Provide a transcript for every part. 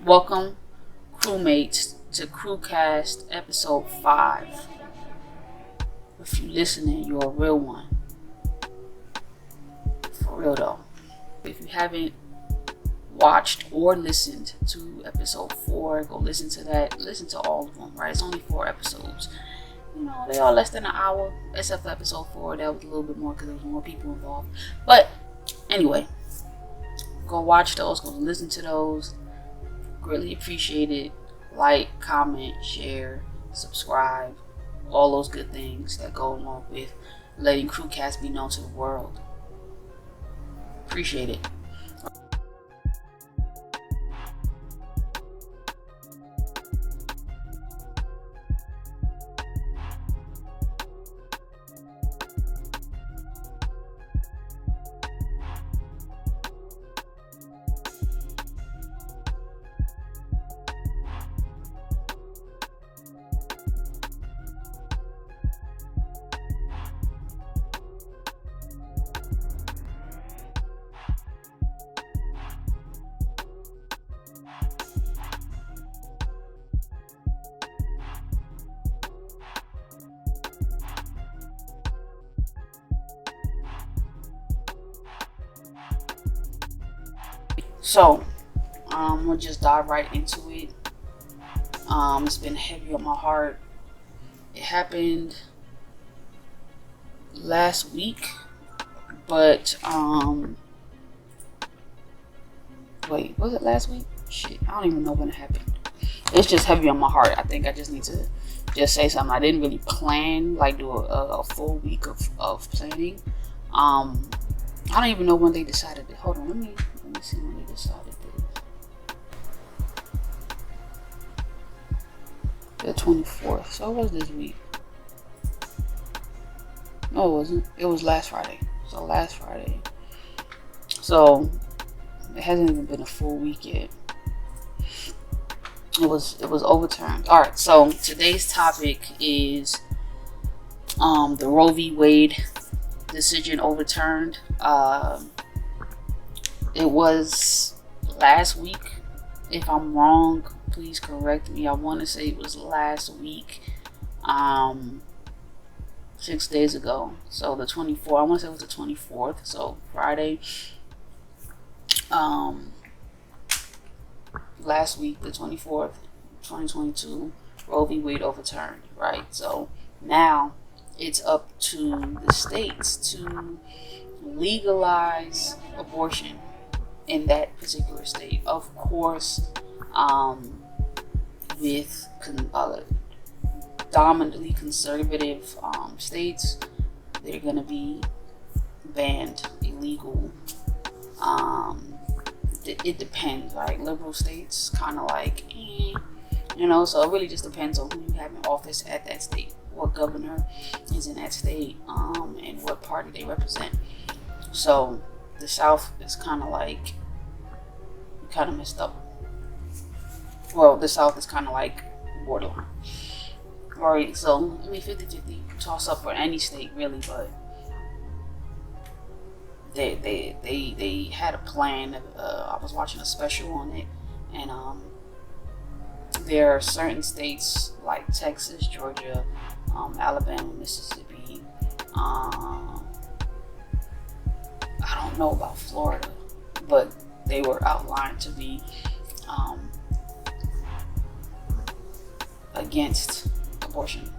Welcome, crewmates, to CRUECAST episode 5. If you're listening, you're a real one. For real though. If you haven't watched or listened to episode 4, go listen to that. Listen to all of them, right? It's only 4 episodes. You know, they are less than an hour, except for episode 4. That was a little bit more because there was more people involved. But anyway, go watch those, go listen to those. Greatly appreciate it. Like, comment, share, subscribe, all those good things that go along with letting CRUECAST be known to the world. Appreciate it. So, we'll just dive right into it. It's been heavy on my heart. It happened last week, but wait, was it last week? Shit, I don't even know when it happened. It's just heavy on my heart. I think I just need to just say something. I didn't really plan, like do a full week of planning. I don't even know when they decided it. Hold on, let me see when they decided this. The 24th. So it was this week. No, it wasn't. It was last Friday. So last Friday. So it hasn't even been a full week yet. It was overturned. All right. So today's topic is the Roe v. Wade decision overturned. It was last week. If I'm wrong, please correct me. I want to say it was last week, 6 days ago. So the 24th. I want to say it was the 24th. So Friday. Last week, the 24th, 2022, Roe v. Wade overturned. Right. So now it's up to the states to legalize abortion in that particular state. Of course, with dominantly conservative states, they're going to be banned, illegal. It depends, right? Liberal states kind of like, so it really just depends on who you have in office at that state, what governor is in that state, and what party they represent. So the South is kind of messed up. Well, the South is kind of like borderline. Alright, so 50-50 toss up for any state really, but they had a plan. I was watching a special on it, and there are certain states like Texas, Georgia, Alabama, Mississippi. I don't know about Florida, but they were outlined to be against abortion.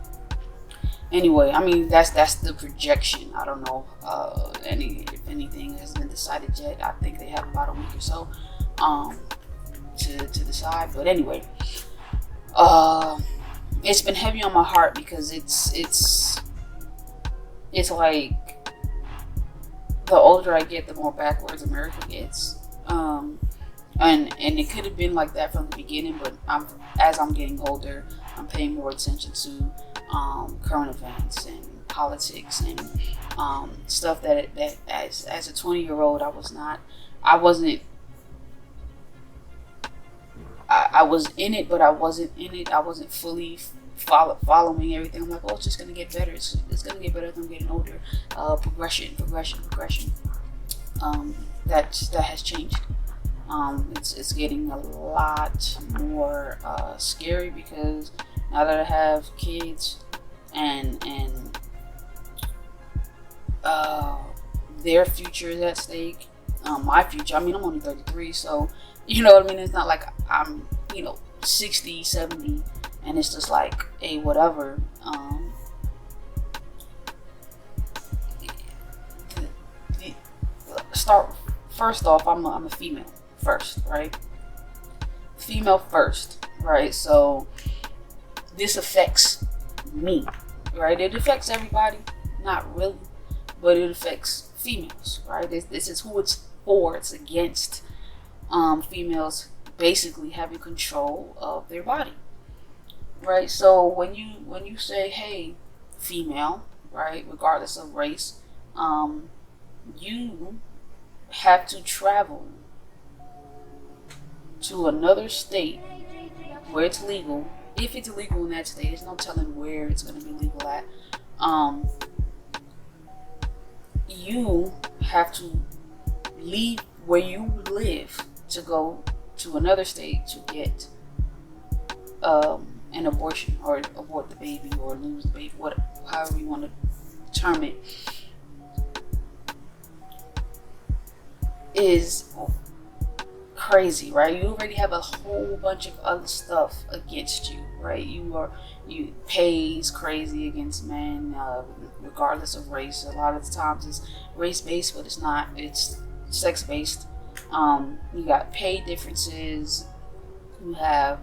Anyway, I mean that's the projection. I don't know if anything has been decided yet. I think they have about a week or so to decide. But anyway, it's been heavy on my heart because it's like the older I get, the more backwards America gets. And it could have been like that from the beginning, but as I'm getting older, I'm paying more attention to current events and politics and stuff that as a 20-year-old I was in it, but I wasn't in it. I wasn't fully following everything. I'm like, oh, it's just gonna get better. It's gonna get better as I'm getting older. Progression. That has changed. It's getting a lot more scary, because now that I have kids and their future is at stake, my future. I mean, I'm only 33, so you know what I mean. It's not like I'm 60, 70, and it's just like a whatever. Start first off. I'm a female first, right? Female first, right? So this affects me, right? It affects everybody, not really, but it affects females, right? This is who it's for. It's against females basically having control of their body, right? So when you say, hey, female, right, regardless of race, you have to travel to another state where it's legal. If it's illegal in that state, there's no telling where it's going to be legal at. You have to leave where you live to go to another state to get an abortion, or abort the baby, or lose the baby, however you want to term it, is crazy, right? You already have a whole bunch of other stuff against you, right? You pays crazy against men, regardless of race. A lot of the times it's race based, but it's not. It's sex based. You got pay differences. You have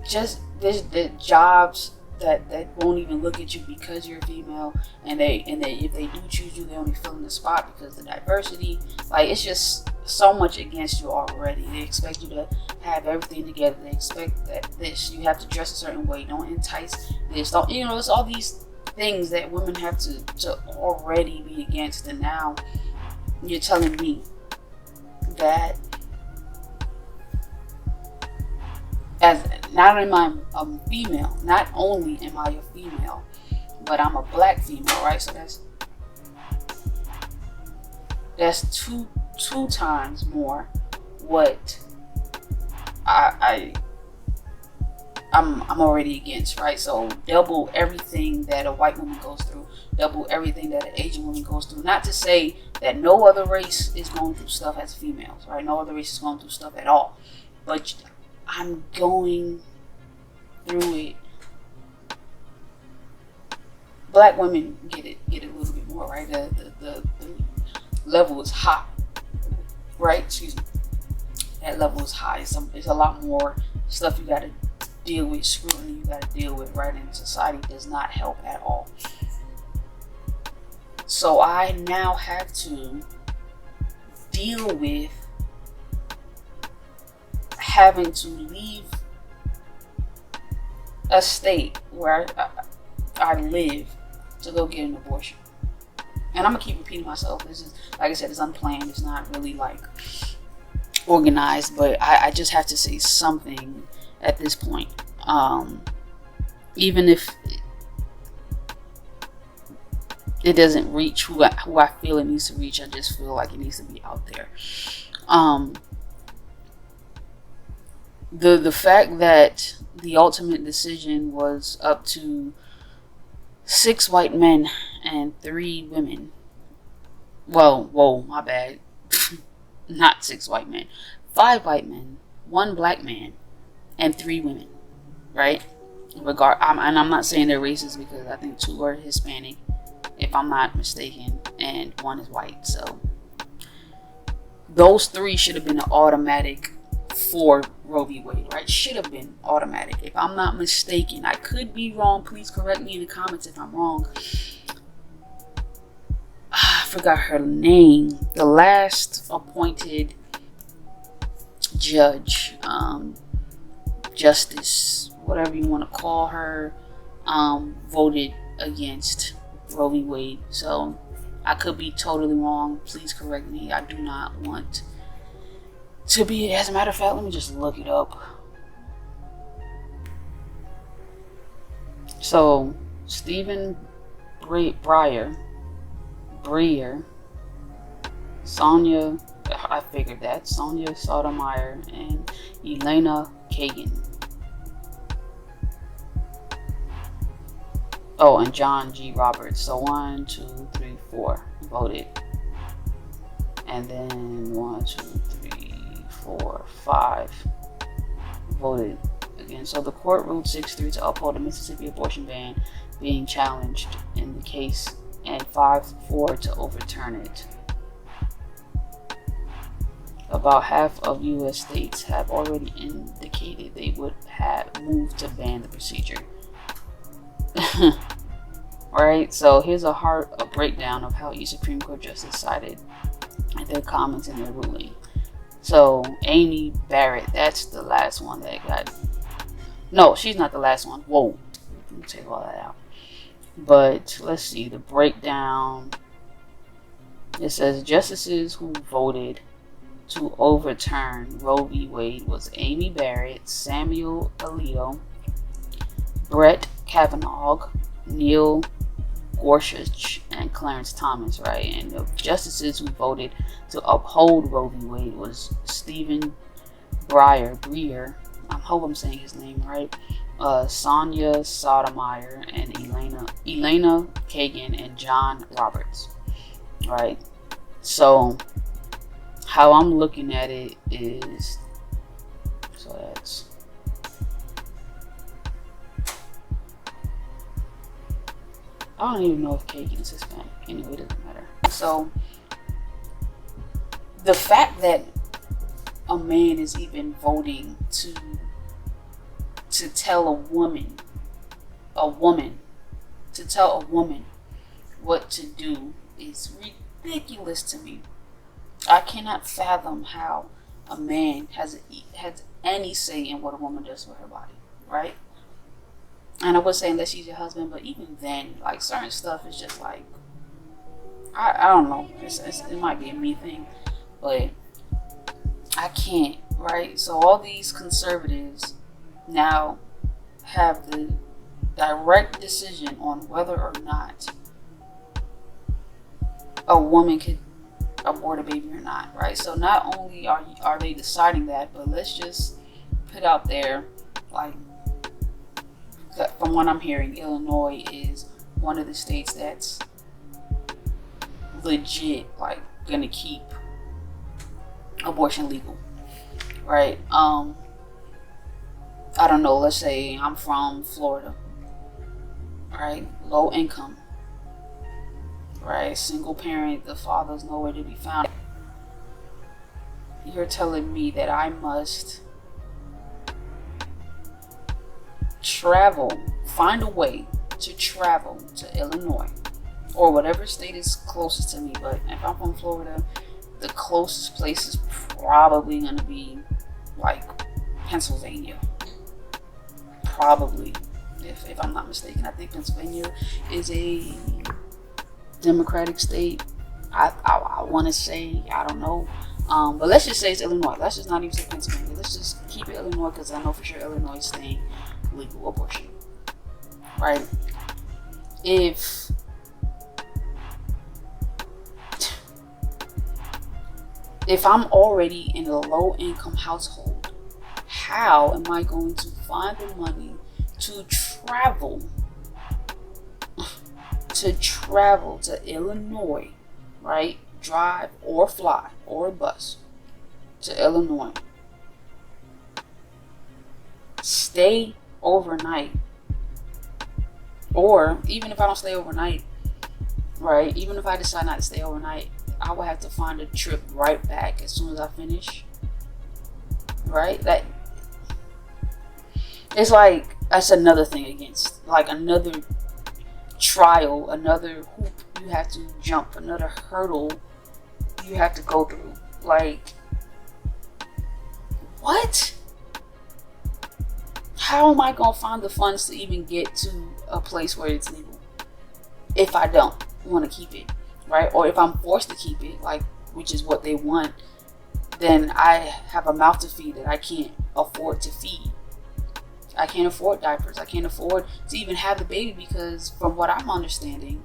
just the jobs that won't even look at you because you're a female, and they if they do choose you, they only fill in the spot because of the diversity. Like, it's just so much against you already. They expect you to have everything together. They expect that you have to dress a certain way. Don't entice this. Don't, it's all these things that women have to already be against. And now you're telling me that as not only am I a female, not only am I a female, but I'm a black female, right? So that's two times more what I'm already against, right? So double everything that a white woman goes through, double everything that an Asian woman goes through. Not to say that no other race is going through stuff as females, right? No other race is going through stuff at all, but I'm going through it. Black women get it a little bit more, right? The level is high, right? Excuse me. That level is high. It's a lot more stuff you got to deal with, scrutiny you got to deal with, right? And society does not help at all. So I now have to deal with having to leave a state where I live to go get an abortion. And I'm gonna keep repeating myself. This is, like I said, it's unplanned. It's not really like organized, but I just have to say something at this point. Even if it doesn't reach who I feel it needs to reach, I just feel like it needs to be out there. The fact that the ultimate decision was up to 6 white men and 3 women. Whoa, my bad. Not 6 white men. 5 white men, 1 black man, and 3 women. Right? And I'm not saying they're racist, because I think 2 are Hispanic, if I'm not mistaken, and 1 is white. So those 3 should have been an automatic for Roe v. Wade, right? Should have been automatic, if I'm not mistaken. I could be wrong. Please correct me in the comments if I'm wrong. I forgot her name. The last appointed judge, justice, whatever you want to call her, voted against Roe v. Wade. So I could be totally wrong. Please correct me. I do not want to be. As a matter of fact, let me just look it up. So Stephen Breyer Sonia, I figured that, Sonia Sotomayor and Elena Kagan. Oh, and John G. Roberts. So 1, 2, 3, 4 voted. And then 1, 2, 3, 4, 5 voted again. So the court ruled 6-3 to uphold the Mississippi abortion ban being challenged in the case, and 5-4 to overturn it. About half of U.S. states have already indicated they would have moved to ban the procedure. Alright, so here's a breakdown of how each Supreme Court justice cited their comments in their ruling. So Amy Barrett, that's the last one that got. No, she's not the last one. Whoa, let me take all that out. But let's see the breakdown. It says justices who voted to overturn Roe v. Wade was Amy Barrett, Samuel Alito, Brett Kavanaugh, Neil Gorsuch, and Clarence Thomas, right? And the justices who voted to uphold Roe v. Wade was Stephen Breyer, I hope I'm saying his name right, Sonia Sotomayor, and Elena Kagan, and John Roberts, right? So how I'm looking at it is, so that's, I don't even know if Kagan is Hispanic. Anyway, it doesn't matter. So the fact that a man is even voting to tell a woman what to do is ridiculous to me. I cannot fathom how a man has any say in what a woman does with her body, right? And I would say unless she's your husband, but even then, like certain stuff is just like, I don't know. It might be a me thing, but I can't, right? So all these conservatives now have the direct decision on whether or not a woman could abort a baby or not, right? So not only are they deciding that, but let's just put out there, like, from what I'm hearing, Illinois is one of the states that's legit, like, gonna keep abortion legal, right? I don't know, let's say I'm from Florida, right? Low income, right? Single parent, the father's nowhere to be found. You're telling me that I must find a way to travel to Illinois or whatever state is closest to me. But if I'm from Florida, the closest place is probably going to be like Pennsylvania. Probably, if I'm not mistaken. I think Pennsylvania is a Democratic state. I want to say, I don't know. But let's just say it's Illinois. Let's just not even say Pennsylvania. Let's just keep it Illinois, because I know for sure Illinois is staying legal abortion, right? If I'm already in a low income household, how am I going to find the money to travel to Illinois, right? Drive or fly or bus to Illinois, stay overnight, or even if I don't stay overnight, right? Even if I decide not to stay overnight, I will have to find a trip right back as soon as I finish, right? That it's like, that's another thing against, like, another trial, another hoop you have to jump, another hurdle you have to go through. Like, what? How am I gonna find the funds to even get to a place where it's legal if I don't want to keep it, right? Or if I'm forced to keep it, like, which is what they want, then I have a mouth to feed that I can't afford to feed. I can't afford diapers. I can't afford to even have the baby, because from what I'm understanding,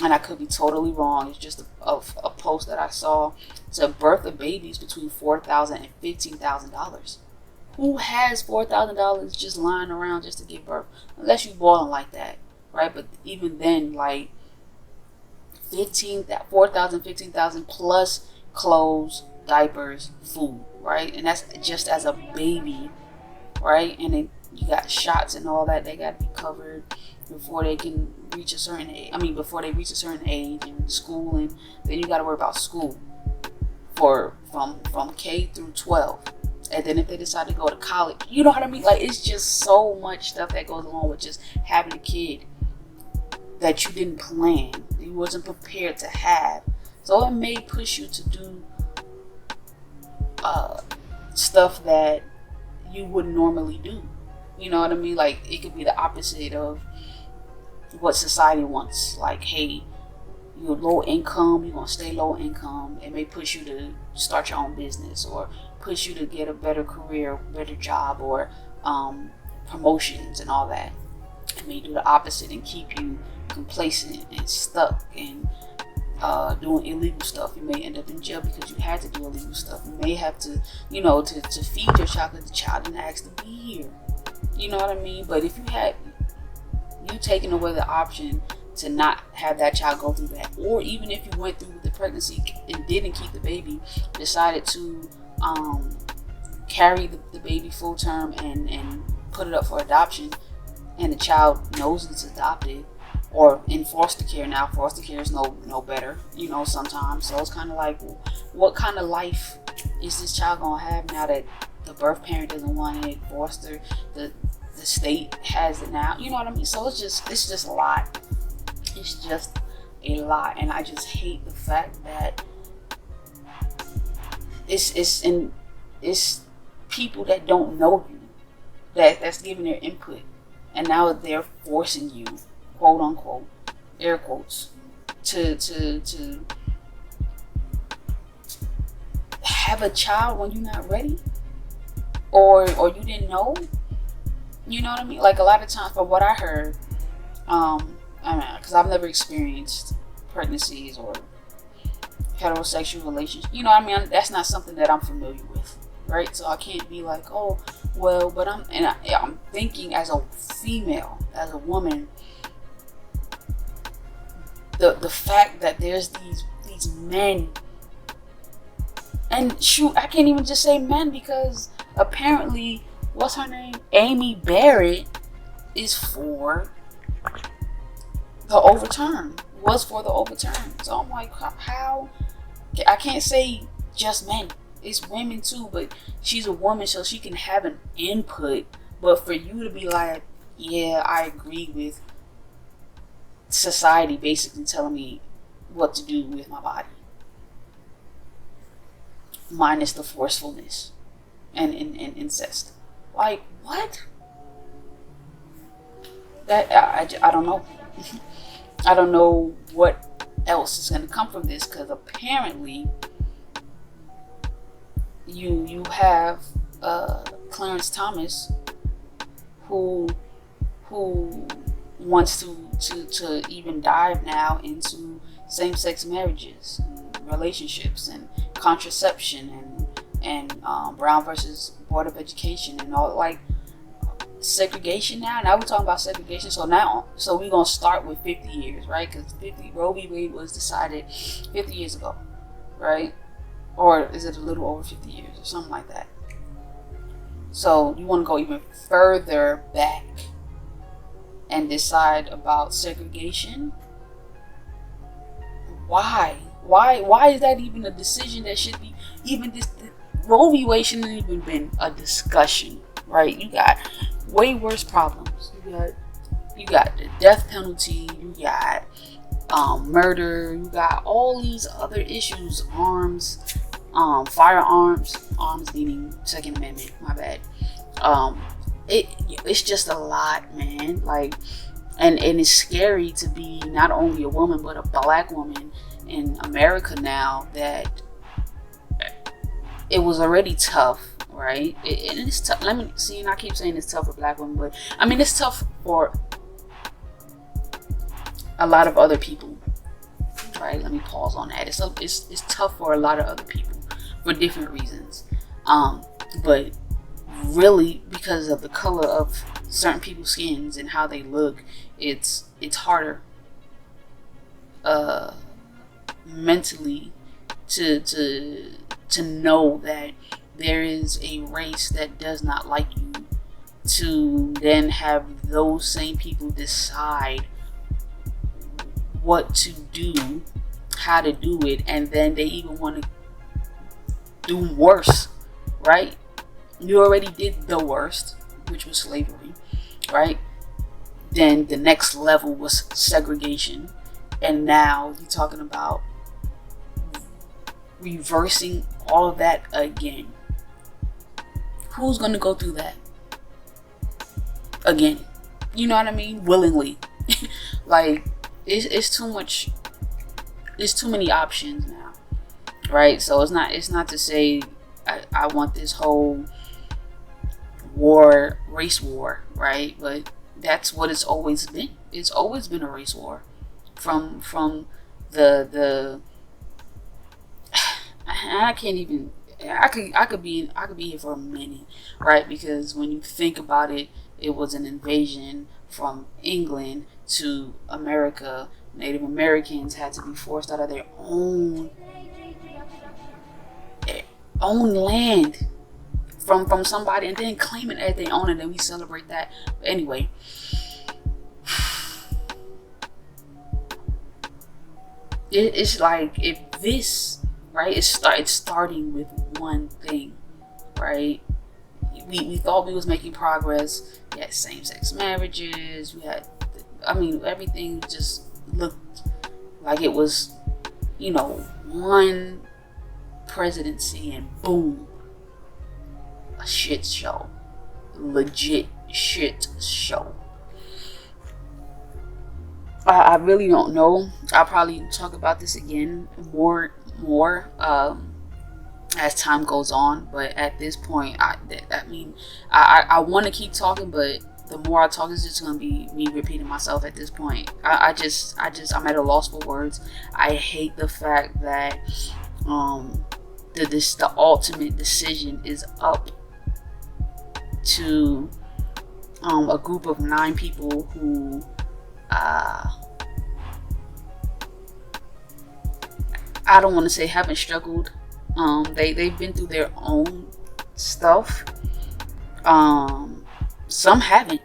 and I could be totally wrong. It's just a post that I saw, to birth a baby is between $4,000 and $15,000. Who has $4,000 just lying around just to give birth? Unless you balling like that, right? But even then, like 4,000, 15,000 plus clothes, diapers, food, right? And that's just as a baby, right? And then you got shots and all that. They got to be covered before they can reach a certain age. Before they reach a certain age, and school, and then you got to worry about school from K through 12. And then if they decide to go to college, you know what I mean? Like, it's just so much stuff that goes along with just having a kid that you didn't plan, you wasn't prepared to have. So it may push you to do stuff that you wouldn't normally do. You know what I mean? Like, it could be the opposite of what society wants. Like, hey, you're low income, you're gonna stay low income. It may push you to start your own business, or push you to get a better career, better job, or promotions and all that. It may do the opposite and keep you complacent and stuck and doing illegal stuff. You may end up in jail because you had to do illegal stuff. You may have to, to feed your child because the child didn't ask to be here. You know what I mean? But if you taking away the option to not have that child go through that, or even if you went through with the pregnancy and didn't keep the baby, decided to carry the baby full term and put it up for adoption, and the child knows it's adopted, or in foster care. Now foster care is no better, sometimes. So it's kind of like, what kind of life is this child gonna have now that the birth parent doesn't want it? Foster, the state has it now, you know what I mean? So it's just a lot. It's just a lot. And I just hate the fact that it's people that don't know you that's giving their input, and now they're forcing you, quote unquote, air quotes, to have a child when you're not ready, or you didn't know. You know what I mean? Like, a lot of times, from what I heard, because I've never experienced pregnancies or heterosexual relations. You know what I mean? That's not something that I'm familiar with, right? So I can't be like, oh, well, but I'm thinking as a female, as a woman, the fact that there's these men, and shoot, I can't even just say men, because apparently, what's her name? Amy Barrett is for the Overturned. Was for the Overturned. So I'm like, how? I can't say just men. It's women too, but she's a woman, so she can have an input. But for you to be like, yeah, I agree with society basically telling me what to do with my body, minus the forcefulness and incest. Like, what? That I don't know. I don't know what else is going to come from this, because apparently you have Clarence Thomas who wants to even dive now into same-sex marriages, and relationships, and contraception, and Brown versus Board of Education, and all, like, segregation. Now we're talking about segregation. So we're gonna start with 50 years, right? Because Roe v. Wade was decided 50 years ago, right? Or is it a little over 50 years or something like that? So you want to go even further back and decide about segregation? Why is that even a decision that should be even this? Roe v. Wade shouldn't have even been a discussion, right? You got way worse problems. You got the death penalty. You got murder. You got all these other issues. Firearms. Arms meaning Second Amendment. My bad. It's just a lot, man. Like, and it's scary to be not only a woman but a black woman in America now. That it was already tough. Right? And it's tough. Let me see, and I keep saying it's tough for black women, but I mean, it's tough for a lot of other people right? Let me pause on that. It's tough for a lot of other people for different reasons, but really because of the color of certain people's skins and how they look, it's harder mentally to know that there is a race that does not like you, to then have those same people decide what to do, how to do it, and then they even want to do worse, right? You already did the worst, which was slavery, right? Then the next level was segregation, and now you're talking about reversing all of that again. Who's going to go through that again? You know what I mean? Willingly. Like, it's too much. There's too many options now, right? So it's not to say I want this whole war, race war, right? But that's what it's always been. It's always been a race war from the I can't even. I could be here for a minute, right? Because when you think about it, it was an invasion from England to America. Native Americans had to be forced out of their own land from somebody, and then claim it as their own, and then we celebrate that. But anyway, it's like, if this, right, it's starting with one thing, right? We thought we was making progress. We had same-sex marriages. We had, everything just looked like it was, one presidency, and boom, a shit show, legit shit show. I really don't know. I'll probably talk about this again more as time goes on, but at this point, I want to keep talking, but the more I talk, it's just gonna be me repeating myself at this point. I'm at a loss for words. I hate the fact that the ultimate decision is up to a group of 9 people who I don't want to say haven't struggled. They've been through their own stuff. Some haven't.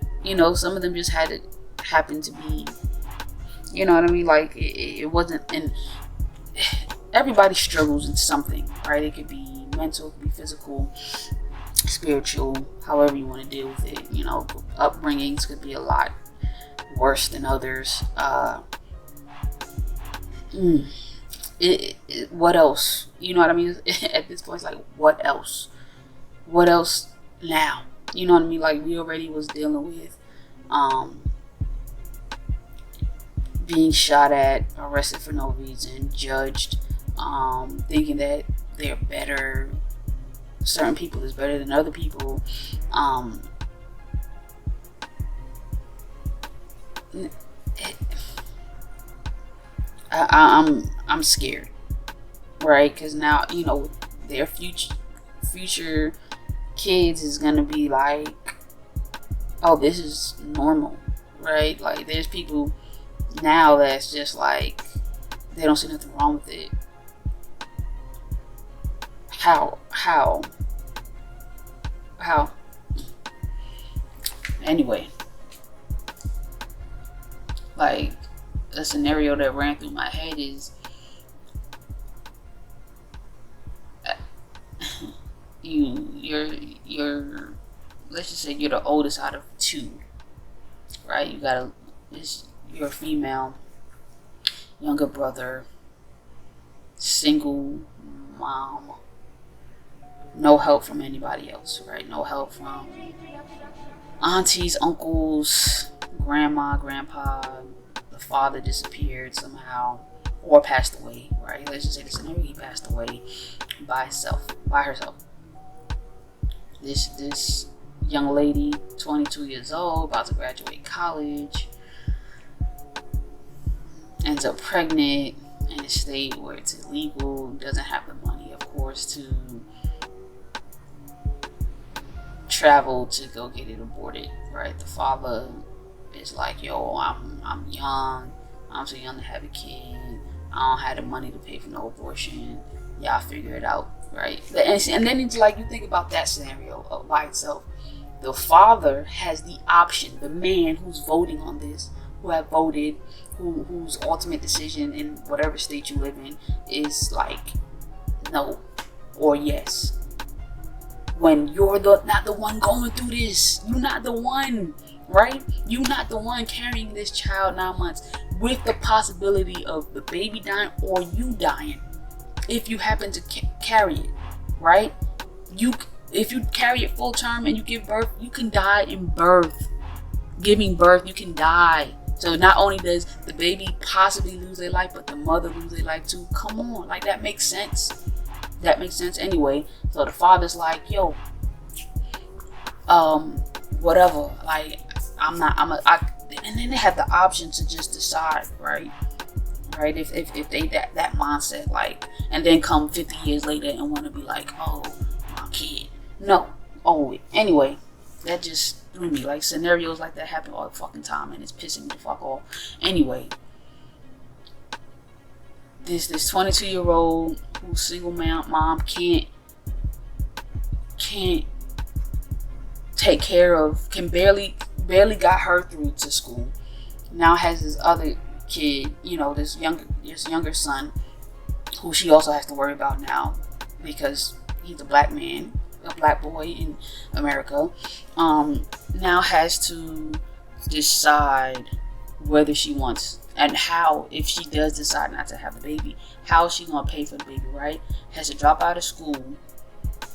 Some of them just had it happen to be. You know what I mean? Like, it wasn't. And everybody struggles in something, right? It could be mental, it could be physical, spiritual, however you want to deal with it. Upbringings could be a lot worse than others. What else? You know what I mean? At this point, it's like, what else? What else now? You know what I mean? Like, we already was dealing with being shot at, arrested for no reason, judged, thinking that they're better. Certain people is better than other people. I'm scared, right? Because now, their future kids is gonna be like, oh, this is normal, right? Like, there's people now that's just like, they don't see nothing wrong with it. How? Anyway, like, a scenario that ran through my head is, you're let's just say you're the oldest out of 2, right? You're a female, younger brother, single mom, no help from anybody else, right? No help from aunties, uncles, grandma, grandpa. The father disappeared somehow or passed away, right? Let's just say the scenario, he passed away by herself. This young lady, 22 years old, about to graduate college, ends up pregnant, in a state where it's illegal, doesn't have the money, of course, to travel to go get it aborted, right? The father is like, yo, I'm young, I'm too young to have a kid, I don't have the money to pay for no abortion, y'all figure it out, right? And then it's like, you think about that scenario by itself. The father has the option, the man who's voting on this, who have voted, whose ultimate decision in whatever state you live in is like no or yes. When you're not the one going through this, you're not the one, right? You're not the one carrying this child 9 months with the possibility of the baby dying or you dying if you happen to carry it, right? If you carry it full term and you give birth, you can die in birth. Giving birth, you can die. So not only does the baby possibly lose their life, but the mother lose their life too. Come on, like that makes sense. That makes sense anyway. So the father's like, yo, whatever. Like, and then they have the option to just decide, right? Right? If they that mindset, like, and then come 50 years later and want to be like, oh, my kid. No. Oh, anyway, that just threw me. Like, scenarios like that happen all the fucking time, and it's pissing me the fuck off. Anyway, this 22-year-old who's single mom can't take care of, can barely got her through to school. Now has this other kid, you know, this younger son, who she also has to worry about now because he's a black man, a black boy in America. Now has to decide whether she wants, and how, if she does decide not to have the baby, how is she gonna pay for the baby, right? Has to drop out of school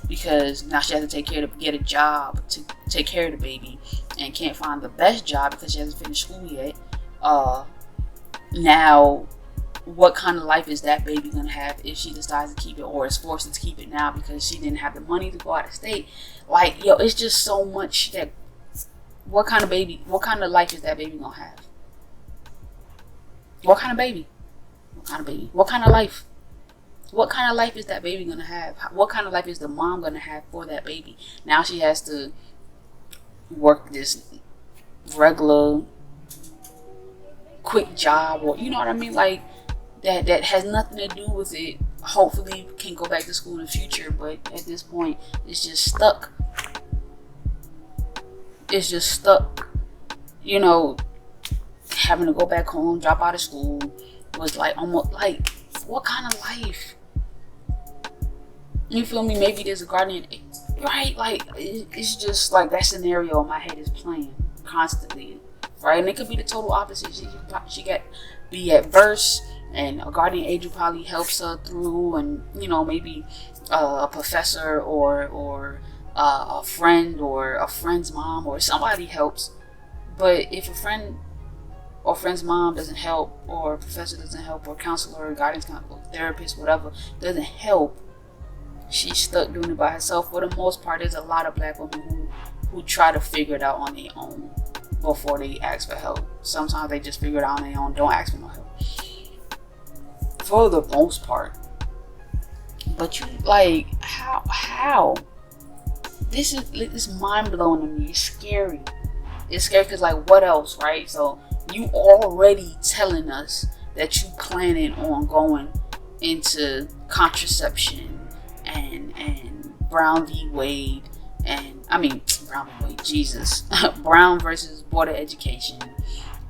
because now she has to get a job to take care of the baby, and can't find the best job because she hasn't finished school yet. Now, what kind of life is that baby gonna have if she decides to keep it, or is forced to keep it now because she didn't have the money to go out of state? Like, yo, it's just so much that, what kind of life is that baby gonna have? What kind of baby? What kind of life? What kind of life is that baby gonna have? What kind of life is the mom gonna have for that baby? Now she has to work this regular, quick job, or, you know what I mean? Like, that has nothing to do with it. Hopefully can go back to school in the future, but at this point it's just stuck. It's just stuck. You know, having to go back home, drop out of school, was like almost like, what kind of life? You feel me? Maybe there's a guardian, right? Like, it's just like that scenario in my head is playing constantly, right? And it could be the total opposite. She got be adverse, and a guardian angel probably helps her through, and, you know, maybe a professor or a friend or a friend's mom or somebody helps. But if a friend or friend's mom doesn't help, or a professor doesn't help, or counselor or guidance counselor, therapist, whatever, doesn't help, she's stuck doing it by herself. For the most part, there's a lot of black women who try to figure it out on their own before they ask for help. Sometimes they just figure it out on their own, don't ask for no help, for the most part. But you, like, how this is mind-blowing to me. It's scary. It's scary because, like, what else, right? So you already telling us that you planning on going into contraception and Brown v. Wade, and Brown v. Wade, Jesus, Brown versus Board of Education,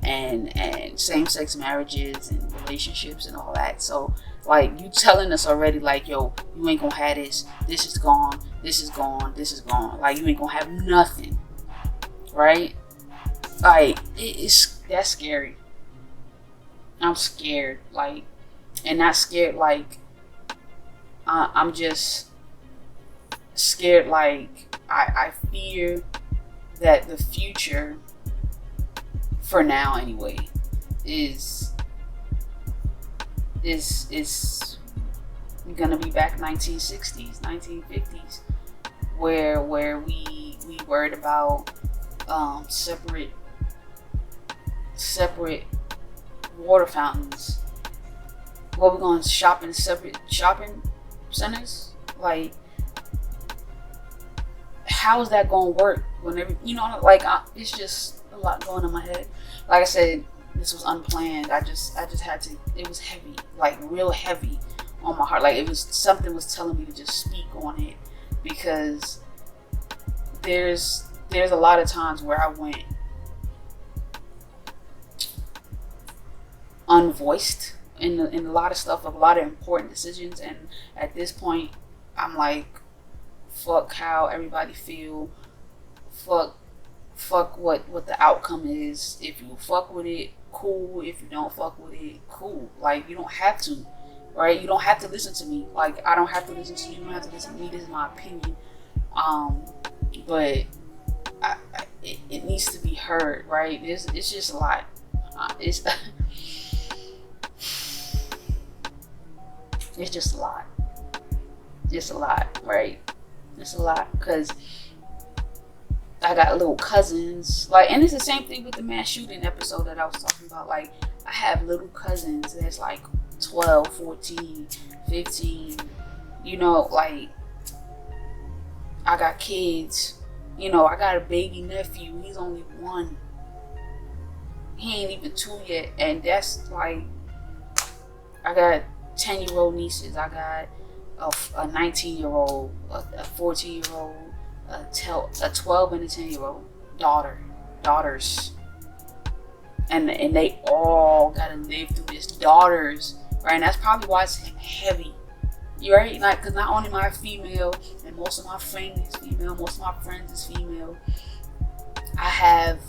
and same-sex marriages and relationships and all that. So, like, you telling us already, like, yo, you ain't gonna have this. This is gone. This is gone. This is gone. Like, you ain't gonna have nothing, right? Like, that's scary. I'm scared, like, and not scared like I'm just scared, like I fear that the future, for now anyway, is gonna be back 1960s, 1950s, where we worried about separate water fountains, What, we're going to shop in separate shopping centers? Like, how is that going to work whenever, you know, like, it's just a lot going on in my head. Like I said, this was unplanned. I just had to, it was heavy, like real heavy on my heart. Like, it was, something was telling me to just speak on it, because there's a lot of times where I went unvoiced in a lot of stuff, a lot of important decisions, and at this point I'm like, fuck how everybody feel, fuck what the outcome is. If you fuck with it, cool. If you don't fuck with it, cool. Like, you don't have to, right? You don't have to listen to me. Like, I don't have to listen to you. You don't have to listen to me. This is my opinion. But it needs to be heard, right? It's just a lot. It's just a lot. It's a lot, right? It's a lot, because I got little cousins, like, and it's the same thing with the mass shooting episode that I was talking about. Like, I have little cousins that's like 12, 14, 15, you know, like, I got kids, you know, I got a baby nephew, he's only 1. He ain't even 2 yet, and that's like, I got 10-year-old nieces, I got a 19-year-old, a 14-year-old, a 12 and a 10-year-old daughters, and they all gotta live through this, daughters, right? And that's probably why it's heavy, right? Like, because not only am I female, and most of my family is female, most of my friends is female, I have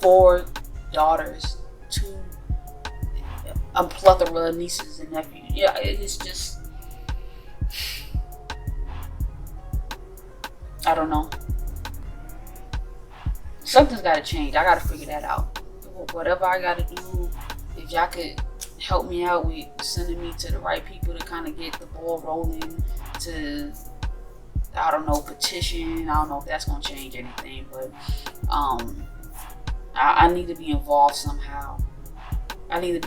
4 daughters, 2, a plethora of nieces and nephews. Yeah, it's just, I don't know. Something's got to change. I got to figure that out. Whatever I got to do, if y'all could help me out with sending me to the right people to kind of get the ball rolling, to, I don't know, petition. I don't know if that's going to change anything, but I need to be involved somehow. I'm going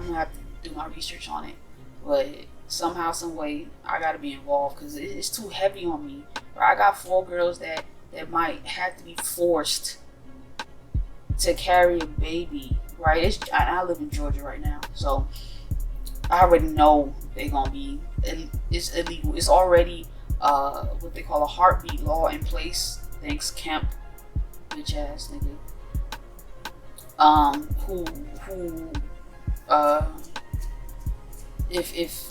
to have to do my research on it, but somehow, some way, I gotta be involved, because it's too heavy on me. Right? I got 4 girls that might have to be forced to carry a baby. Right? I live in Georgia right now, so I already know they're gonna be. It's illegal. It's already what they call a heartbeat law in place. Thanks, Kemp, bitch ass nigga.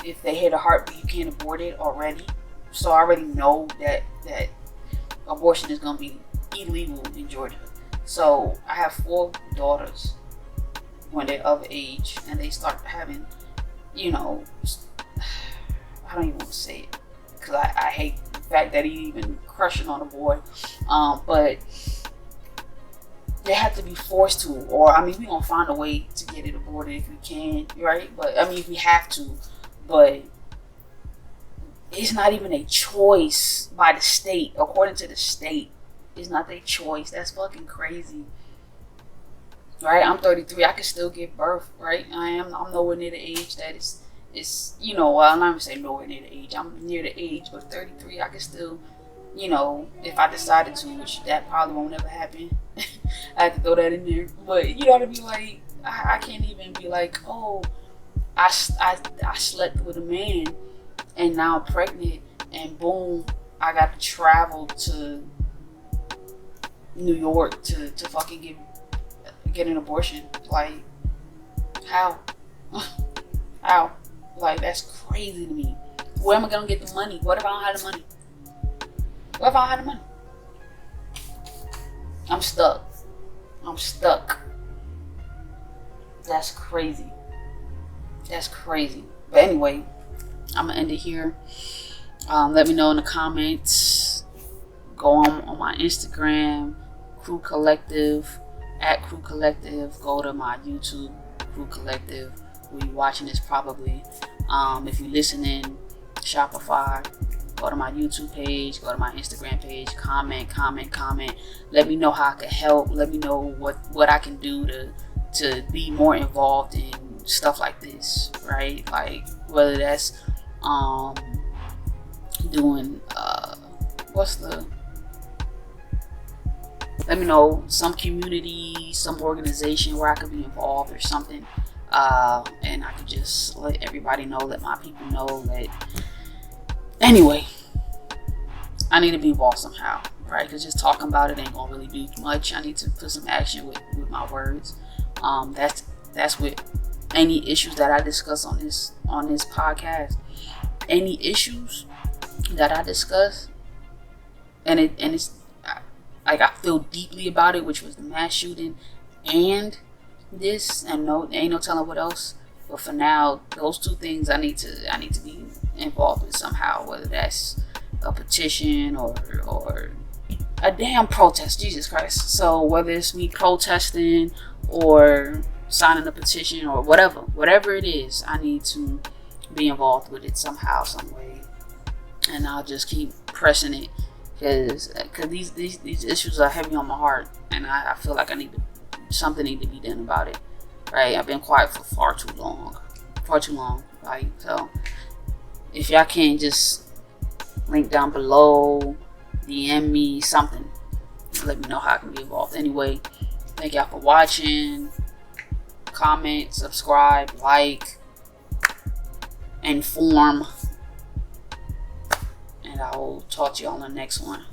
If they hit a heartbeat, you can't abort it already. So I already know that abortion is gonna be illegal in Georgia. So I have 4 daughters when they're of age, and they start having, you know, I don't even want to say it, because I hate the fact that he even crushing on a boy, but they have to be forced to, or I mean, we're gonna find a way to get it aborted if we can, right? But I mean, if we have to, but it's not even a choice by the state. According to the state, it's not their choice. That's fucking crazy, right? I'm 33. I can still give birth, right? I'm nowhere near the age that it's, you know, well, I'm not even saying nowhere near the age. I'm near the age, but 33, I can still, you know, if I decided to, which that probably won't ever happen. I have to throw that in there, but you know what I mean. Like, I can't even be like, oh, I slept with a man, and now I'm pregnant, and boom, I got to travel to New York to fucking get an abortion. Like, how? How? Like, that's crazy to me. Where am I gonna get the money? What if I don't have the money? What if I don't have the money? I'm stuck. That's crazy. But anyway, I'm gonna end it here. Let me know in the comments. Go on my Instagram, Crew Collective, at Crew Collective. Go to my YouTube, Crew Collective. Where you watching this probably. If you're listening, Shopify. Go to my YouTube page, go to my Instagram page, comment. Let me know how I can help. Let me know what I can do to be more involved in stuff like this, right? Like whether that's doing let me know, some community, some organization where I could be involved or something, and I could just let everybody know, let my people know that anyway, I need to be involved somehow, right? Because just talking about it ain't gonna really do much. I need to put some action with my words. That's with any issues that I discuss on this podcast. Any issues that I discuss, and it's like I feel deeply about it, which was the mass shooting and this, and ain't no telling what else. But for now, those two things I need to be involved with somehow, whether that's a petition or a damn protest. Jesus Christ. So whether it's me protesting or signing a petition or whatever it is, I need to be involved with it somehow, some way, and I'll just keep pressing it because these issues are heavy on my heart, and I feel like something need to be done about it, right? I've been quiet for far too long, right? So if y'all can just link down below, DM me something, let me know how I can be involved. Anyway, thank y'all for watching. Comment, subscribe, like, inform, and I will talk to you on the next one.